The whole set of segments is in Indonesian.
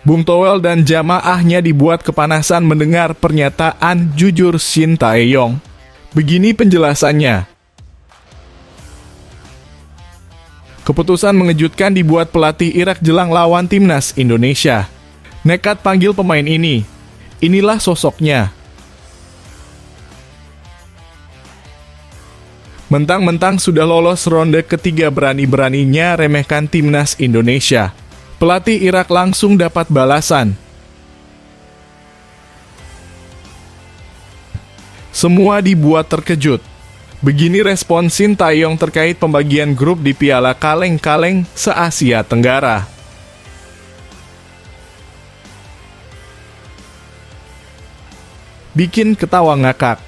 Bung Toel dan jamaahnya dibuat kepanasan mendengar pernyataan jujur Shin Tae-yong. Begini penjelasannya. Keputusan mengejutkan dibuat pelatih Irak jelang lawan timnas Indonesia. Nekat panggil pemain ini. Inilah sosoknya. Mentang-mentang sudah lolos ronde ketiga, berani-beraninya remehkan timnas Indonesia. Pelatih Irak langsung dapat balasan. Semua dibuat terkejut. Begini respon Shin Tae-yong terkait pembagian grup di Piala Kaleng-Kaleng se-Asia Tenggara. Bikin ketawa ngakak.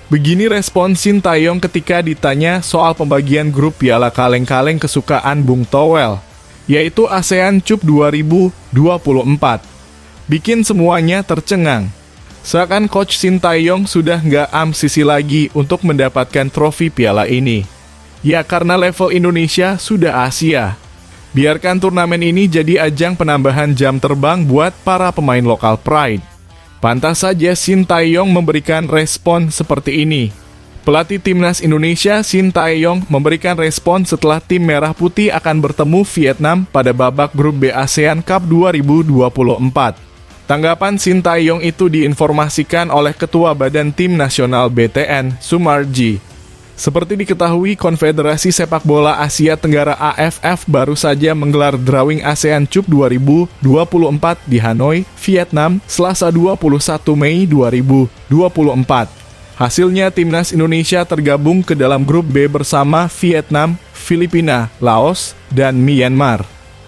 Begini respon Shin Tae-yong ketika ditanya soal pembagian grup Piala Kaleng-Kaleng kesukaan Bung Toel, yaitu ASEAN Cup 2024. Bikin semuanya tercengang. Seakan Coach Shin Tae-yong sudah nggak amsisi lagi untuk mendapatkan trofi piala ini. Ya karena level Indonesia sudah Asia. Biarkan turnamen ini jadi ajang penambahan jam terbang buat para pemain lokal pride. Pantas saja Shin Tae-yong memberikan respon seperti ini. Pelatih timnas Indonesia Shin Tae-yong memberikan respon setelah tim Merah Putih akan bertemu Vietnam pada babak grup B ASEAN Cup 2024. Tanggapan Shin Tae-yong itu diinformasikan oleh Ketua Badan Tim Nasional BTN, Sumarji. Seperti diketahui, Konfederasi Sepak Bola Asia Tenggara AFF baru saja menggelar drawing ASEAN Cup 2024 di Hanoi, Vietnam, Selasa 21 Mei 2024. Hasilnya, timnas Indonesia tergabung ke dalam grup B bersama Vietnam, Filipina, Laos, dan Myanmar.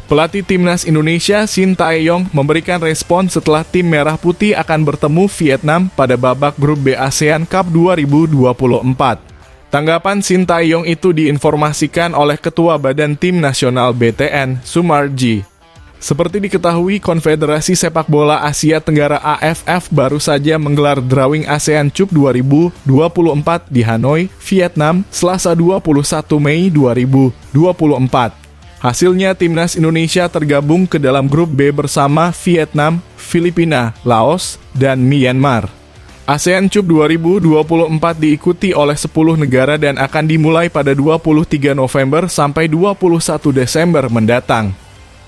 Pelatih timnas Indonesia Shin Tae-yong memberikan respon setelah tim Merah Putih akan bertemu Vietnam pada babak grup B ASEAN Cup 2024. Tanggapan Shin Tae-yong itu diinformasikan oleh Ketua Badan Tim Nasional BTN, Sumarji. Seperti diketahui, Konfederasi Sepak Bola Asia Tenggara AFF baru saja menggelar drawing ASEAN Cup 2024 di Hanoi, Vietnam, Selasa 21 Mei 2024. Hasilnya, timnas Indonesia tergabung ke dalam grup B bersama Vietnam, Filipina, Laos, dan Myanmar. ASEAN Cup 2024 diikuti oleh 10 negara dan akan dimulai pada 23 November sampai 21 Desember mendatang.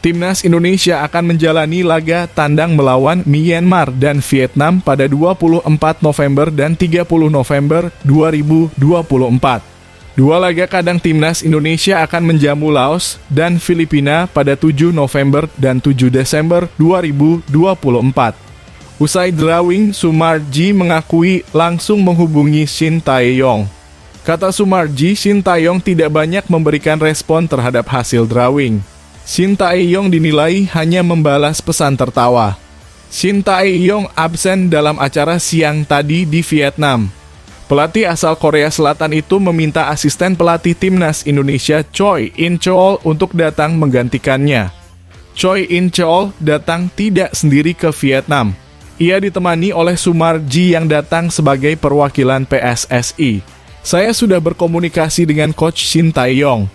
Timnas Indonesia akan menjalani laga tandang melawan Myanmar dan Vietnam pada 24 November dan 30 November 2024. Dua laga kandang timnas Indonesia akan menjamu Laos dan Filipina pada 7 November dan 7 Desember 2024. Usai drawing, Sumarji mengakui langsung menghubungi Shin Tae-yong. Kata Sumarji, Shin Tae-yong tidak banyak memberikan respon terhadap hasil drawing. Shin Tae-yong dinilai hanya membalas pesan tertawa. Shin Tae-yong absen dalam acara siang tadi di Vietnam. Pelatih asal Korea Selatan itu meminta asisten pelatih timnas Indonesia Choi In-cheol untuk datang menggantikannya. Choi In-cheol datang tidak sendiri ke Vietnam. Ia ditemani oleh Sumarji yang datang sebagai perwakilan PSSI. Saya sudah berkomunikasi dengan Coach Shin Tae-yong.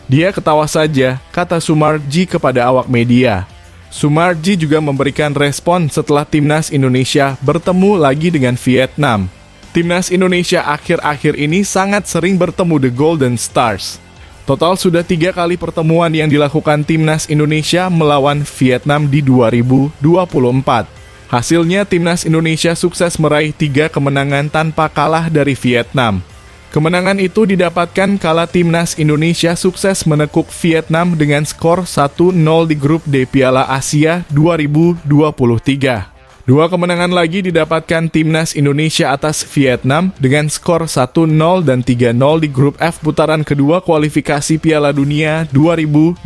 Dia ketawa saja, kata Sumarji kepada awak media. Sumarji juga memberikan respon setelah timnas Indonesia bertemu lagi dengan Vietnam. Timnas Indonesia akhir-akhir ini sangat sering bertemu The Golden Stars. Total sudah 3 kali pertemuan yang dilakukan timnas Indonesia melawan Vietnam di 2024. Hasilnya timnas Indonesia sukses meraih 3 kemenangan tanpa kalah dari Vietnam. Kemenangan itu didapatkan kala timnas Indonesia sukses menekuk Vietnam dengan skor 1-0 di grup D Piala Asia 2023. 2 kemenangan lagi didapatkan timnas Indonesia atas Vietnam dengan skor 1-0 dan 3-0 di grup F putaran kedua kualifikasi Piala Dunia 2026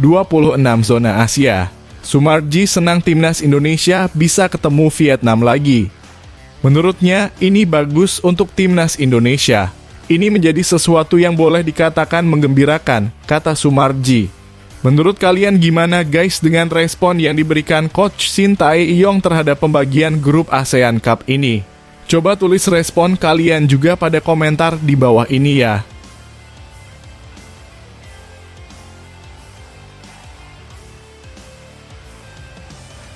zona Asia. Sumarji senang timnas Indonesia bisa ketemu Vietnam lagi. Menurutnya, ini bagus untuk timnas Indonesia. Ini menjadi sesuatu yang boleh dikatakan menggembirakan, kata Sumarji. Menurut kalian gimana guys dengan respon yang diberikan Coach Shin Tae-yong terhadap pembagian grup ASEAN Cup ini? Coba tulis respon kalian juga pada komentar di bawah ini ya.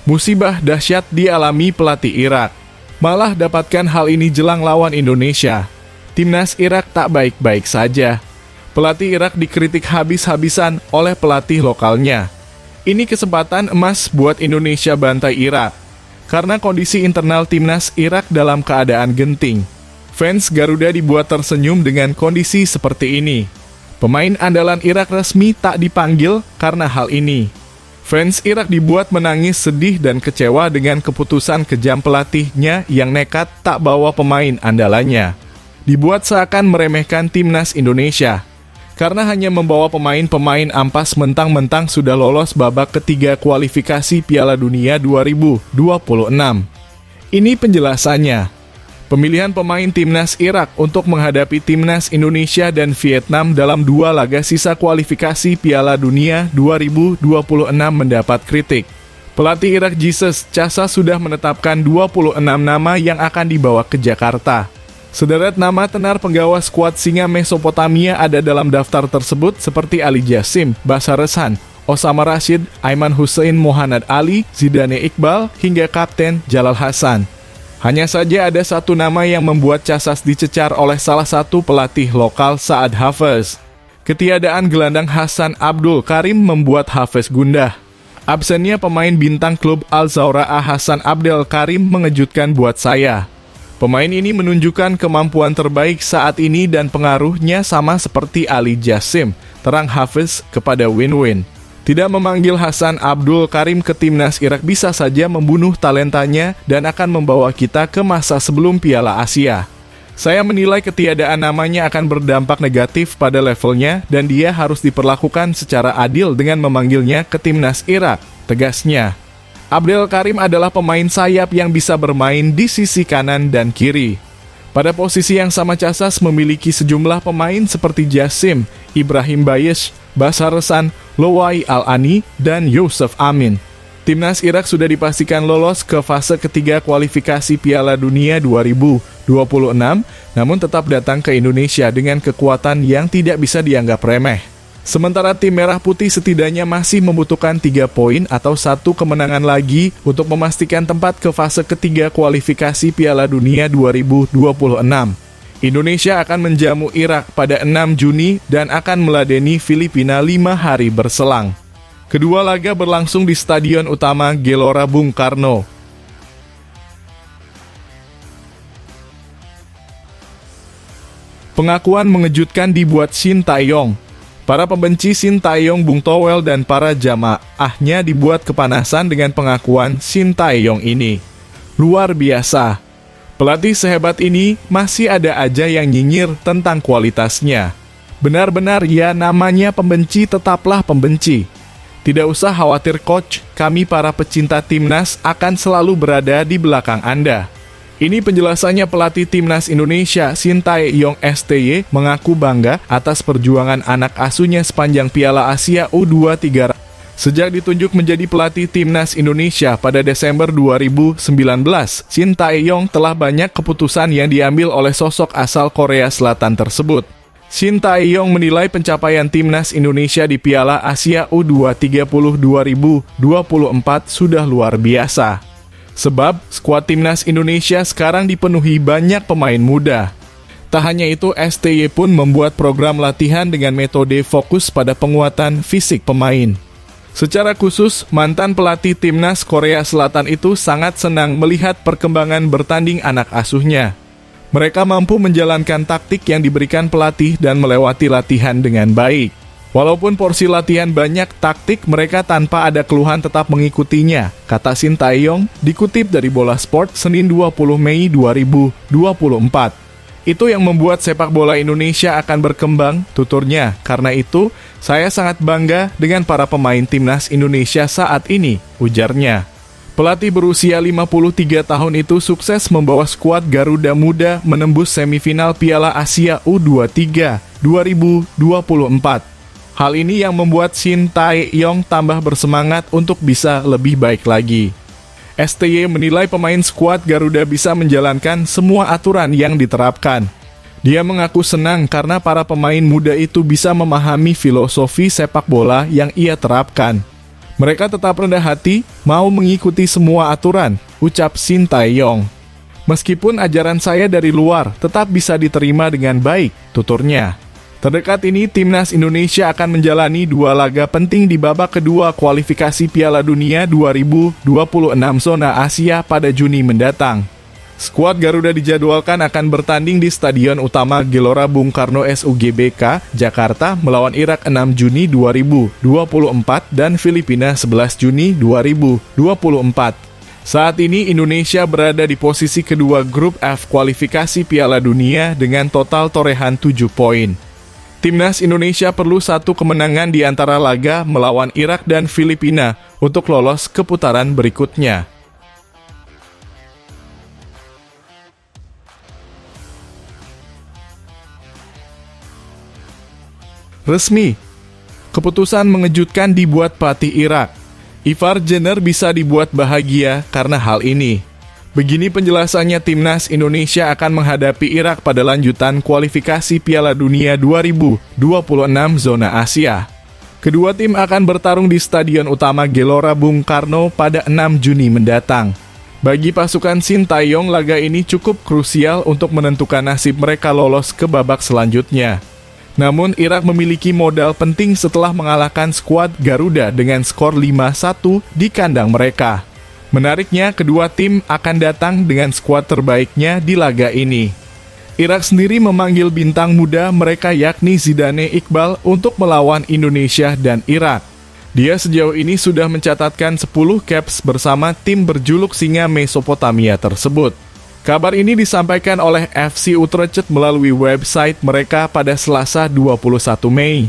Musibah dahsyat dialami pelatih Irak. Malah dapatkan hal ini jelang lawan Indonesia. Timnas Irak tak baik-baik saja. Pelatih Irak dikritik habis-habisan oleh pelatih lokalnya. Ini kesempatan emas buat Indonesia bantai Irak. Karena kondisi internal timnas Irak dalam keadaan genting. Fans Garuda dibuat tersenyum dengan kondisi seperti ini. Pemain andalan Irak resmi tak dipanggil karena hal ini. Fans Irak dibuat menangis sedih dan kecewa dengan keputusan kejam pelatihnya yang nekat tak bawa pemain andalannya. Dibuat seakan meremehkan timnas Indonesia. Karena hanya membawa pemain-pemain ampas mentang-mentang sudah lolos babak ketiga kualifikasi Piala Dunia 2026. Ini penjelasannya. Pemilihan pemain timnas Irak untuk menghadapi timnas Indonesia dan Vietnam dalam 2 laga sisa kualifikasi Piala Dunia 2026 mendapat kritik. Pelatih Irak Jesus Casa sudah menetapkan 26 nama yang akan dibawa ke Jakarta. Sederet nama tenar penggawa skuad Singa Mesopotamia ada dalam daftar tersebut seperti Ali Jassim, Basar Resan, Osama Rashid, Aiman Hussein Mohanad Ali, Zidane Iqbal, hingga Kapten Jalal Hasan. Hanya saja ada satu nama yang membuat Casas dicecar oleh salah satu pelatih lokal Saad Hafez. Ketiadaan gelandang Hasan Abdul Karim membuat Hafez gundah. Absennya pemain bintang klub Al-Zawraa Hasan Abdul Karim mengejutkan buat saya. Pemain ini menunjukkan kemampuan terbaik saat ini dan pengaruhnya sama seperti Ali Jassim, terang Hafez kepada Win-Win. Tidak memanggil Hasan Abdul Karim ke timnas Irak bisa saja membunuh talentanya dan akan membawa kita ke masa sebelum Piala Asia. Saya menilai ketiadaan namanya akan berdampak negatif pada levelnya dan dia harus diperlakukan secara adil dengan memanggilnya ke timnas Irak, tegasnya. Abdul Karim adalah pemain sayap yang bisa bermain di sisi kanan dan kiri. Pada posisi yang sama Casas memiliki sejumlah pemain seperti Jassim, Ibrahim Bayesh, Basar Resan, Lowai Al-Ani, dan Yusuf Amin. Timnas Irak sudah dipastikan lolos ke fase ketiga kualifikasi Piala Dunia 2026, namun tetap datang ke Indonesia dengan kekuatan yang tidak bisa dianggap remeh. Sementara tim Merah Putih setidaknya masih membutuhkan 3 poin atau 1 kemenangan lagi untuk memastikan tempat ke fase ketiga kualifikasi Piala Dunia 2026. Indonesia akan menjamu Irak pada 6 Juni dan akan meladeni Filipina 5 hari berselang. Kedua laga berlangsung di Stadion Utama Gelora Bung Karno. Pengakuan mengejutkan dibuat Shin Tae-yong. Para pembenci Shin Tae-yong Bung Toel dan para jamaahnya dibuat kepanasan dengan pengakuan Shin Tae-yong ini. Luar biasa. Pelatih sehebat ini masih ada aja yang nyinyir tentang kualitasnya. Benar-benar ya namanya pembenci tetaplah pembenci. Tidak usah khawatir coach, kami para pecinta timnas akan selalu berada di belakang Anda. Ini penjelasannya pelatih timnas Indonesia Shin Tae-yong STY mengaku bangga atas perjuangan anak asuhnya sepanjang Piala Asia U23. Sejak ditunjuk menjadi pelatih timnas Indonesia pada Desember 2019, Shin Tae-yong telah banyak keputusan yang diambil oleh sosok asal Korea Selatan tersebut. Shin Tae-yong menilai pencapaian timnas Indonesia di Piala Asia U23 2024 sudah luar biasa. Sebab, skuad timnas Indonesia sekarang dipenuhi banyak pemain muda. Tak hanya itu, STY pun membuat program latihan dengan metode fokus pada penguatan fisik pemain. Secara khusus, mantan pelatih timnas Korea Selatan itu sangat senang melihat perkembangan bertanding anak asuhnya. Mereka mampu menjalankan taktik yang diberikan pelatih dan melewati latihan dengan baik. Walaupun porsi latihan banyak taktik, mereka tanpa ada keluhan tetap mengikutinya, kata Shin Tae-yong, dikutip dari Bola Sport Senin 20 Mei 2024. Itu yang membuat sepak bola Indonesia akan berkembang, tuturnya. Karena itu, saya sangat bangga dengan para pemain timnas Indonesia saat ini, ujarnya. Pelatih berusia 53 tahun itu sukses membawa skuad Garuda Muda menembus semifinal Piala Asia U23 2024. Hal ini yang membuat Shin Tae-yong tambah bersemangat untuk bisa lebih baik lagi. STY menilai pemain skuad Garuda bisa menjalankan semua aturan yang diterapkan. Dia mengaku senang karena para pemain muda itu bisa memahami filosofi sepak bola yang ia terapkan. Mereka tetap rendah hati, mau mengikuti semua aturan, ucap Shin Tae-yong. Meskipun ajaran saya dari luar, tetap bisa diterima dengan baik, tuturnya. Terdekat ini, Timnas Indonesia akan menjalani 2 laga penting di babak kedua kualifikasi Piala Dunia 2026 zona Asia pada Juni mendatang. Skuad Garuda dijadwalkan akan bertanding di Stadion Utama Gelora Bung Karno SUGBK, Jakarta melawan Irak 6 Juni 2024 dan Filipina 11 Juni 2024. Saat ini Indonesia berada di posisi kedua grup F kualifikasi Piala Dunia dengan total torehan 7 poin. Timnas Indonesia perlu 1 kemenangan di antara laga melawan Irak dan Filipina untuk lolos ke putaran berikutnya. Resmi, keputusan mengejutkan dibuat pelatih Irak. Ivar Jenner bisa dibuat bahagia karena hal ini. Begini penjelasannya, Timnas Indonesia akan menghadapi Irak pada lanjutan kualifikasi Piala Dunia 2026 zona Asia. Kedua tim akan bertarung di Stadion Utama Gelora Bung Karno pada 6 Juni mendatang. Bagi pasukan Shin Tae-yong, laga ini cukup krusial untuk menentukan nasib mereka lolos ke babak selanjutnya. Namun, Irak memiliki modal penting setelah mengalahkan skuad Garuda dengan skor 5-1 di kandang mereka. Menariknya, kedua tim akan datang dengan skuad terbaiknya di laga ini. Irak sendiri memanggil bintang muda mereka yakni Zidane Iqbal untuk melawan Indonesia dan Irak. Dia sejauh ini sudah mencatatkan 10 caps bersama tim berjuluk Singa Mesopotamia tersebut. Kabar ini disampaikan oleh FC Utrecht melalui website mereka pada Selasa 21 Mei.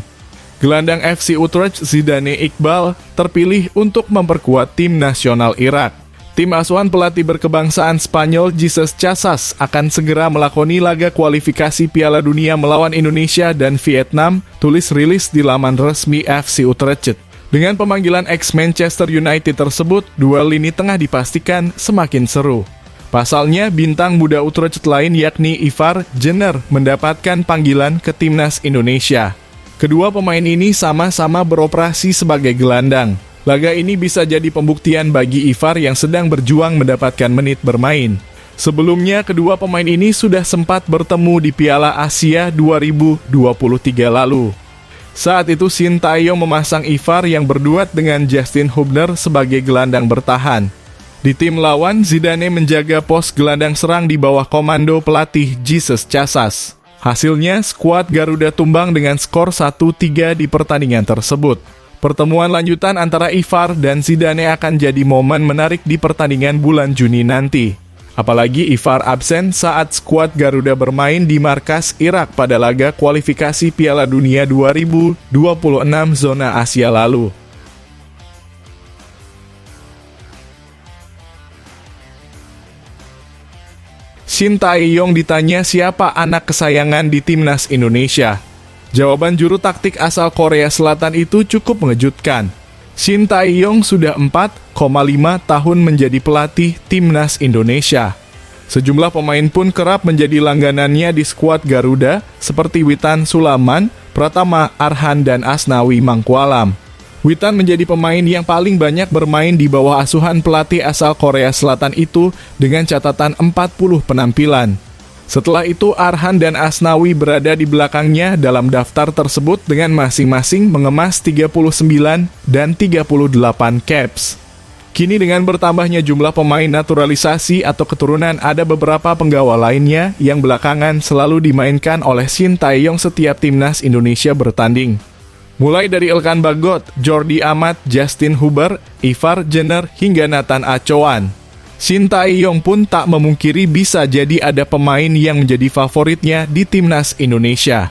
Gelandang FC Utrecht Zidane Iqbal terpilih untuk memperkuat tim nasional Irak. Tim asuhan pelatih berkebangsaan Spanyol Jesus Casas akan segera melakoni laga kualifikasi Piala Dunia melawan Indonesia dan Vietnam, tulis rilis di laman resmi FC Utrecht. Dengan pemanggilan ex-Manchester United tersebut, duel ini tengah dipastikan semakin seru. Pasalnya, bintang muda Utrecht lain yakni Ivar Jenner mendapatkan panggilan ke Timnas Indonesia. Kedua pemain ini sama-sama beroperasi sebagai gelandang. Laga ini bisa jadi pembuktian bagi Ivar yang sedang berjuang mendapatkan menit bermain. Sebelumnya, kedua pemain ini sudah sempat bertemu di Piala Asia 2023 lalu. Saat itu, Shin Tae-yong memasang Ivar yang berduet dengan Justin Hubner sebagai gelandang bertahan. Di tim lawan, Zidane menjaga pos gelandang serang di bawah komando pelatih Jesus Casas. Hasilnya, skuad Garuda tumbang dengan skor 1-3 di pertandingan tersebut. Pertemuan lanjutan antara Ivar dan Zidane akan jadi momen menarik di pertandingan bulan Juni nanti. Apalagi Ivar absen saat skuad Garuda bermain di markas Irak pada laga kualifikasi Piala Dunia 2026 zona Asia lalu. Shin Tae-yong ditanya siapa anak kesayangan di Timnas Indonesia. Jawaban juru taktik asal Korea Selatan itu cukup mengejutkan. Shin Tae-yong sudah 4,5 tahun menjadi pelatih Timnas Indonesia. Sejumlah pemain pun kerap menjadi langganannya di skuad Garuda, seperti Witan Sulaiman, Pratama Arhan, dan Asnawi Mangkualam. Witan menjadi pemain yang paling banyak bermain di bawah asuhan pelatih asal Korea Selatan itu dengan catatan 40 penampilan. Setelah itu, Arhan dan Asnawi berada di belakangnya dalam daftar tersebut dengan masing-masing mengemas 39 dan 38 caps. Kini dengan bertambahnya jumlah pemain naturalisasi atau keturunan, ada beberapa penggawa lainnya yang belakangan selalu dimainkan oleh Shin Tae-yong setiap Timnas Indonesia bertanding. Mulai dari Elkan Bagot, Jordi Amat, Justin Hubner, Ivar Jenner, hingga Nathan Achoan. Shin Tae-yong pun tak memungkiri bisa jadi ada pemain yang menjadi favoritnya di Timnas Indonesia.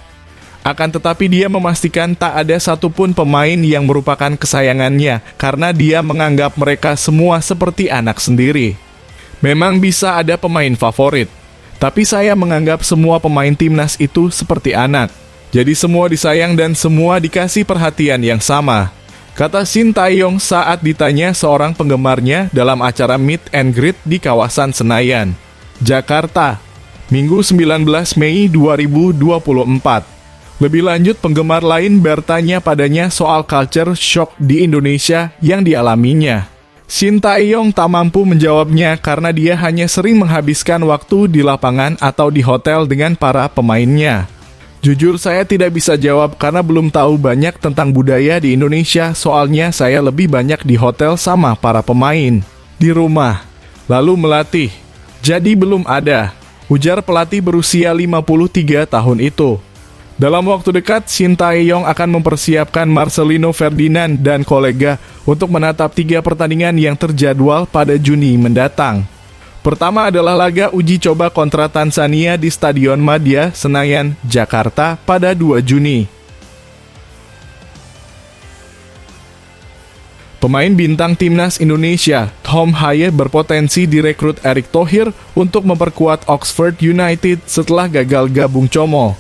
Akan tetapi dia memastikan tak ada satupun pemain yang merupakan kesayangannya karena dia menganggap mereka semua seperti anak sendiri. Memang bisa ada pemain favorit, tapi saya menganggap semua pemain Timnas itu seperti anak. Jadi semua disayang dan semua dikasih perhatian yang sama, kata Shin Tae-yong saat ditanya seorang penggemarnya dalam acara Meet and Greet di kawasan Senayan, Jakarta, Minggu 19 Mei 2024. Lebih lanjut, penggemar lain bertanya padanya soal culture shock di Indonesia yang dialaminya. Shin Tae-yong tak mampu menjawabnya karena dia hanya sering menghabiskan waktu di lapangan atau di hotel dengan para pemainnya. Jujur saya tidak bisa jawab karena belum tahu banyak tentang budaya di Indonesia, soalnya saya lebih banyak di hotel sama para pemain. Di rumah, lalu melatih. Jadi belum ada, ujar pelatih berusia 53 tahun itu. Dalam waktu dekat, Shin Tae-yong akan mempersiapkan Marcelino Ferdinand dan kolega untuk menatap 3 pertandingan yang terjadwal pada Juni mendatang. Pertama adalah laga uji coba kontra Tanzania di Stadion Madia, Senayan, Jakarta pada 2 Juni. Pemain bintang timnas Indonesia, Tom Haye, berpotensi direkrut Erick Thohir untuk memperkuat Oxford United setelah gagal gabung Como.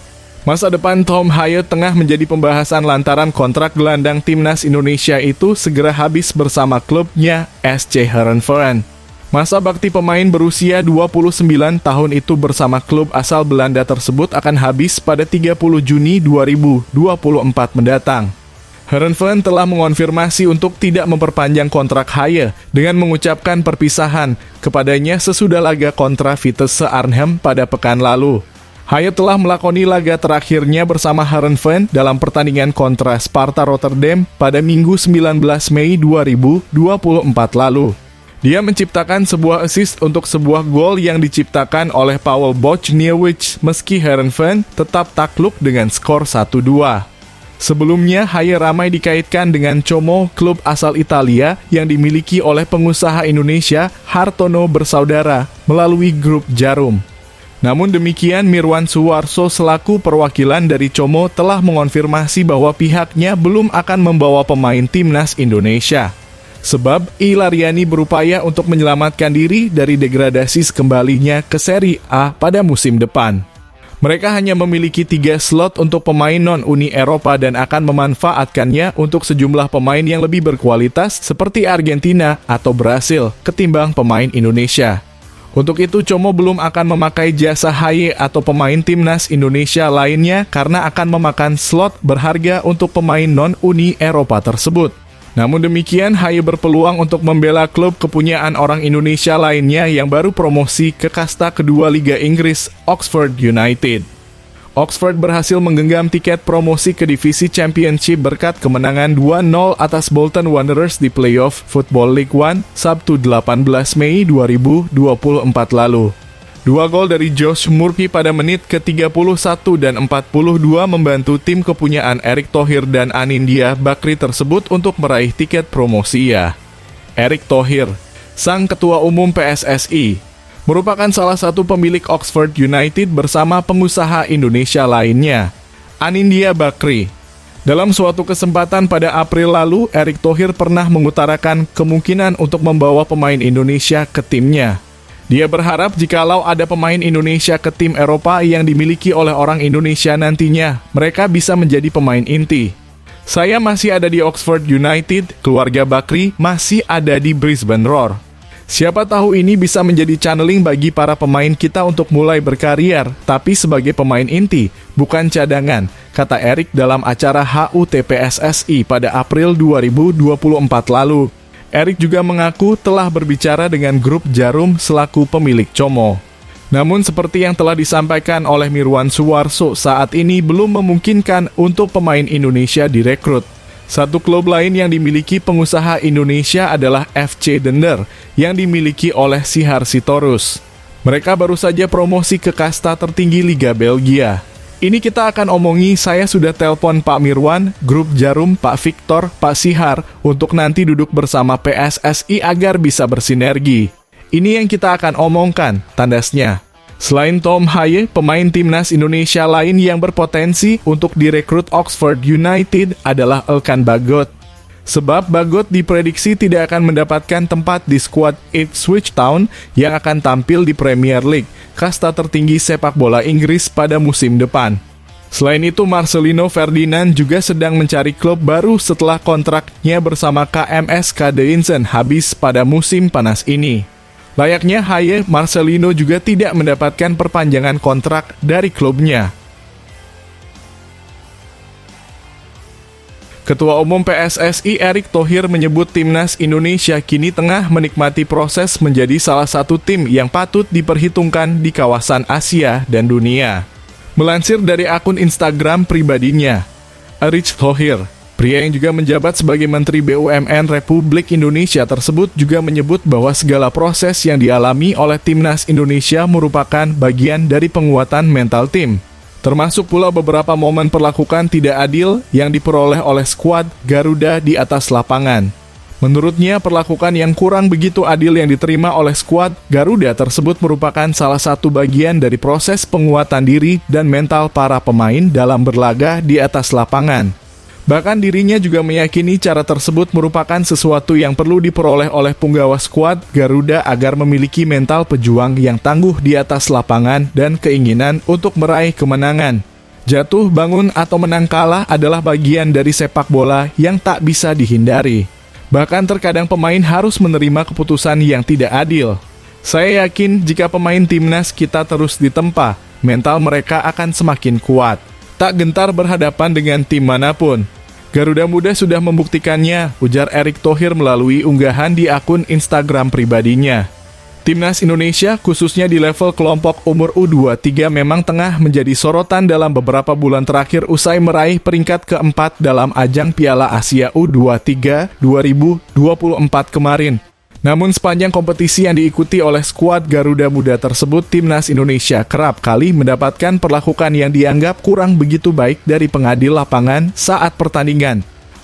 Masa depan Tom Haye tengah menjadi pembahasan lantaran kontrak gelandang timnas Indonesia itu segera habis bersama klubnya SC Heerenveen. Masa bakti pemain berusia 29 tahun itu bersama klub asal Belanda tersebut akan habis pada 30 Juni 2024 mendatang. Heerenveen telah mengonfirmasi untuk tidak memperpanjang kontrak Haye dengan mengucapkan perpisahan kepadanya sesudah laga kontra Vitesse Arnhem pada pekan lalu. Haye telah melakoni laga terakhirnya bersama Heerenveen dalam pertandingan kontra Sparta Rotterdam pada Minggu 19 Mei 2024 lalu. Dia menciptakan sebuah assist untuk sebuah gol yang diciptakan oleh Paweł Boczniewicz meski Heerenveen tetap takluk dengan skor 1-2. Sebelumnya, Haye ramai dikaitkan dengan Como, klub asal Italia yang dimiliki oleh pengusaha Indonesia Hartono Bersaudara melalui grup Djarum. Namun demikian, Mirwan Suwarso selaku perwakilan dari Como telah mengonfirmasi bahwa pihaknya belum akan membawa pemain timnas Indonesia. Sebab Ilaryani berupaya untuk menyelamatkan diri dari degradasi kembalinya ke Serie A pada musim depan. Mereka hanya memiliki 3 slot untuk pemain non-Uni Eropa dan akan memanfaatkannya untuk sejumlah pemain yang lebih berkualitas seperti Argentina atau Brasil ketimbang pemain Indonesia. Untuk itu, Como belum akan memakai jasa Haye atau pemain timnas Indonesia lainnya karena akan memakan slot berharga untuk pemain non-Uni Eropa tersebut. Namun demikian, Haye berpeluang untuk membela klub kepunyaan orang Indonesia lainnya yang baru promosi ke kasta kedua Liga Inggris, Oxford United. Oxford berhasil menggenggam tiket promosi ke divisi Championship berkat kemenangan 2-0 atas Bolton Wanderers di playoff Football League One Sabtu 18 Mei 2024 lalu. 2 gol dari Josh Murphy pada menit ke-31 dan 42 membantu tim kepunyaan Erick Thohir dan Anindya Bakri tersebut untuk meraih tiket promosi. Erick Thohir, sang ketua umum PSSI, merupakan salah satu pemilik Oxford United bersama pengusaha Indonesia lainnya, Anindya Bakri. Dalam suatu kesempatan pada April lalu, Erick Thohir pernah mengutarakan kemungkinan untuk membawa pemain Indonesia ke timnya. Dia berharap jikalau ada pemain Indonesia ke tim Eropa yang dimiliki oleh orang Indonesia nantinya, mereka bisa menjadi pemain inti. Saya masih ada di Oxford United, keluarga Bakri masih ada di Brisbane Roar. Siapa tahu ini bisa menjadi channeling bagi para pemain kita untuk mulai berkarier, tapi sebagai pemain inti, bukan cadangan, kata Erick dalam acara HUT PSSI pada April 2024 lalu. Erick juga mengaku telah berbicara dengan grup Djarum selaku pemilik Como. Namun seperti yang telah disampaikan oleh Mirwan Suwarso, saat ini belum memungkinkan untuk pemain Indonesia direkrut. Satu klub lain yang dimiliki pengusaha Indonesia adalah FC Dender yang dimiliki oleh Sihar Sitorus. Mereka baru saja promosi ke kasta tertinggi Liga Belgia. Ini kita akan omongi, saya sudah telepon Pak Mirwan, grup Djarum, Pak Victor, Pak Sihar untuk nanti duduk bersama PSSI agar bisa bersinergi. Ini yang kita akan omongkan, tandasnya. Selain Tom Haye, pemain timnas Indonesia lain yang berpotensi untuk direkrut Oxford United adalah Elkan Bagot. Sebab Bagot diprediksi tidak akan mendapatkan tempat di skuad Ipswich Town yang akan tampil di Premier League, kasta tertinggi sepak bola Inggris pada musim depan. Selain itu, Marcelino Ferdinand juga sedang mencari klub baru setelah kontraknya bersama KMS Kadeinsen habis pada musim panas ini. Layaknya Haye, Marcelino juga tidak mendapatkan perpanjangan kontrak dari klubnya. Ketua Umum PSSI Erick Thohir menyebut timnas Indonesia kini tengah menikmati proses menjadi salah satu tim yang patut diperhitungkan di kawasan Asia dan dunia. Melansir dari akun Instagram pribadinya, Erick Thohir, pria yang juga menjabat sebagai Menteri BUMN Republik Indonesia tersebut juga menyebut bahwa segala proses yang dialami oleh timnas Indonesia merupakan bagian dari penguatan mental tim. Termasuk pula beberapa momen perlakuan tidak adil yang diperoleh oleh skuad Garuda di atas lapangan. Menurutnya, perlakuan yang kurang begitu adil yang diterima oleh skuad Garuda tersebut merupakan salah satu bagian dari proses penguatan diri dan mental para pemain dalam berlaga di atas lapangan. Bahkan dirinya juga meyakini cara tersebut merupakan sesuatu yang perlu diperoleh oleh punggawa skuad Garuda agar memiliki mental pejuang yang tangguh di atas lapangan dan keinginan untuk meraih kemenangan. Jatuh, bangun, atau menang kalah adalah bagian dari sepak bola yang tak bisa dihindari. Bahkan terkadang pemain harus menerima keputusan yang tidak adil. Saya yakin jika pemain timnas kita terus ditempa, mental mereka akan semakin kuat. Tak gentar berhadapan dengan tim manapun. Garuda Muda sudah membuktikannya, ujar Erick Thohir melalui unggahan di akun Instagram pribadinya. Timnas Indonesia, khususnya di level kelompok umur U23 memang tengah menjadi sorotan dalam beberapa bulan terakhir usai meraih peringkat keempat dalam ajang Piala Asia U23 2024 kemarin. Namun sepanjang kompetisi yang diikuti oleh skuad Garuda Muda tersebut, timnas Indonesia kerap kali mendapatkan perlakuan yang dianggap kurang begitu baik dari pengadil lapangan saat pertandingan.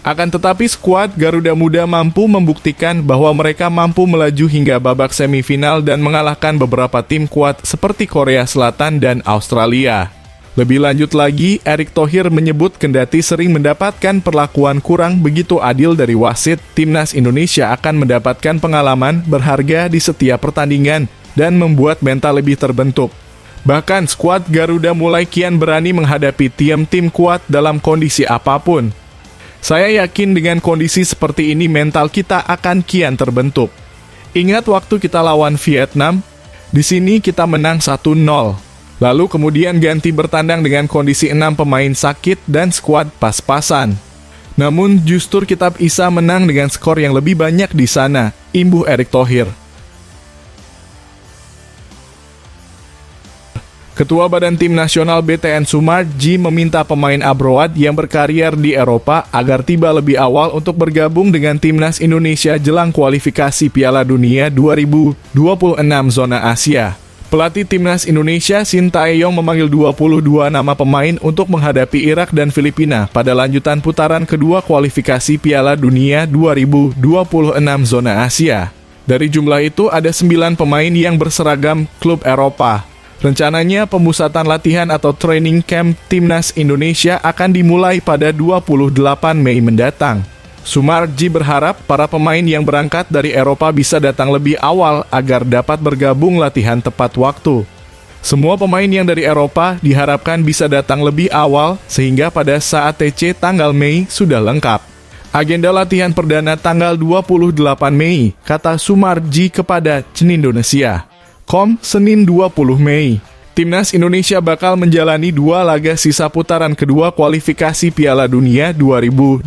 Akan tetapi skuad Garuda Muda mampu membuktikan bahwa mereka mampu melaju hingga babak semifinal dan mengalahkan beberapa tim kuat seperti Korea Selatan dan Australia. Lebih lanjut lagi, Erick Thohir menyebut kendati sering mendapatkan perlakuan kurang begitu adil dari wasit, timnas Indonesia akan mendapatkan pengalaman berharga di setiap pertandingan dan membuat mental lebih terbentuk. Bahkan skuad Garuda mulai kian berani menghadapi tim-tim kuat dalam kondisi apapun. Saya yakin dengan kondisi seperti ini mental kita akan kian terbentuk. Ingat waktu kita lawan Vietnam? Di sini kita menang 1-0. Lalu kemudian ganti bertandang dengan kondisi 6 pemain sakit dan skuad pas-pasan. Namun justru kita bisa menang dengan skor yang lebih banyak di sana, imbuh Erick Thohir. Ketua Badan Tim Nasional BTN Sumarji meminta pemain abroad yang berkarier di Eropa agar tiba lebih awal untuk bergabung dengan Timnas Indonesia jelang kualifikasi Piala Dunia 2026 zona Asia. Pelatih Timnas Indonesia Sintayong memanggil 22 nama pemain untuk menghadapi Irak dan Filipina pada lanjutan putaran kedua kualifikasi Piala Dunia 2026 zona Asia. Dari jumlah itu ada 9 pemain yang berseragam klub Eropa. Rencananya pemusatan latihan atau training camp Timnas Indonesia akan dimulai pada 28 Mei mendatang. Sumarji berharap para pemain yang berangkat dari Eropa bisa datang lebih awal agar dapat bergabung latihan tepat waktu. Semua pemain yang dari Eropa diharapkan bisa datang lebih awal sehingga pada saat TC tanggal Mei sudah lengkap. Agenda latihan perdana tanggal 28 Mei, kata Sumarji kepada Indonesia. Senin 20 Mei. Timnas Indonesia bakal menjalani 2 laga sisa putaran kedua kualifikasi Piala Dunia 2026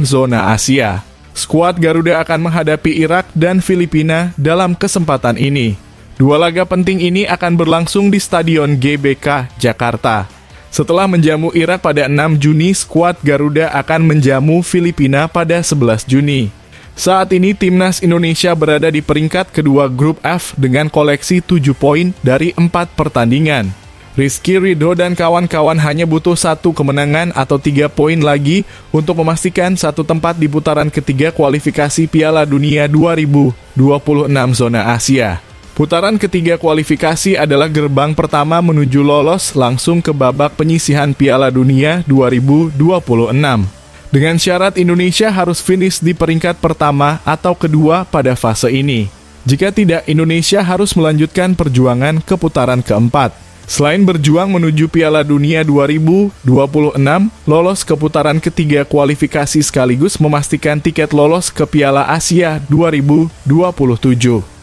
zona Asia. Skuad Garuda akan menghadapi Irak dan Filipina dalam kesempatan ini. 2 laga penting ini akan berlangsung di Stadion GBK, Jakarta. Setelah menjamu Irak pada 6 Juni, skuad Garuda akan menjamu Filipina pada 11 Juni. Saat ini Timnas Indonesia berada di peringkat kedua grup F dengan koleksi 7 poin dari 4 pertandingan. Rizky Ridho dan kawan-kawan hanya butuh 1 kemenangan atau 3 poin lagi untuk memastikan 1 tempat di putaran ketiga kualifikasi Piala Dunia 2026 zona Asia. Putaran ketiga kualifikasi adalah gerbang pertama menuju lolos langsung ke babak penyisihan Piala Dunia 2026. Dengan syarat Indonesia harus finish di peringkat pertama atau kedua pada fase ini. Jika tidak, Indonesia harus melanjutkan perjuangan ke putaran keempat. Selain berjuang menuju Piala Dunia 2026, lolos ke putaran ketiga kualifikasi sekaligus memastikan tiket lolos ke Piala Asia 2027.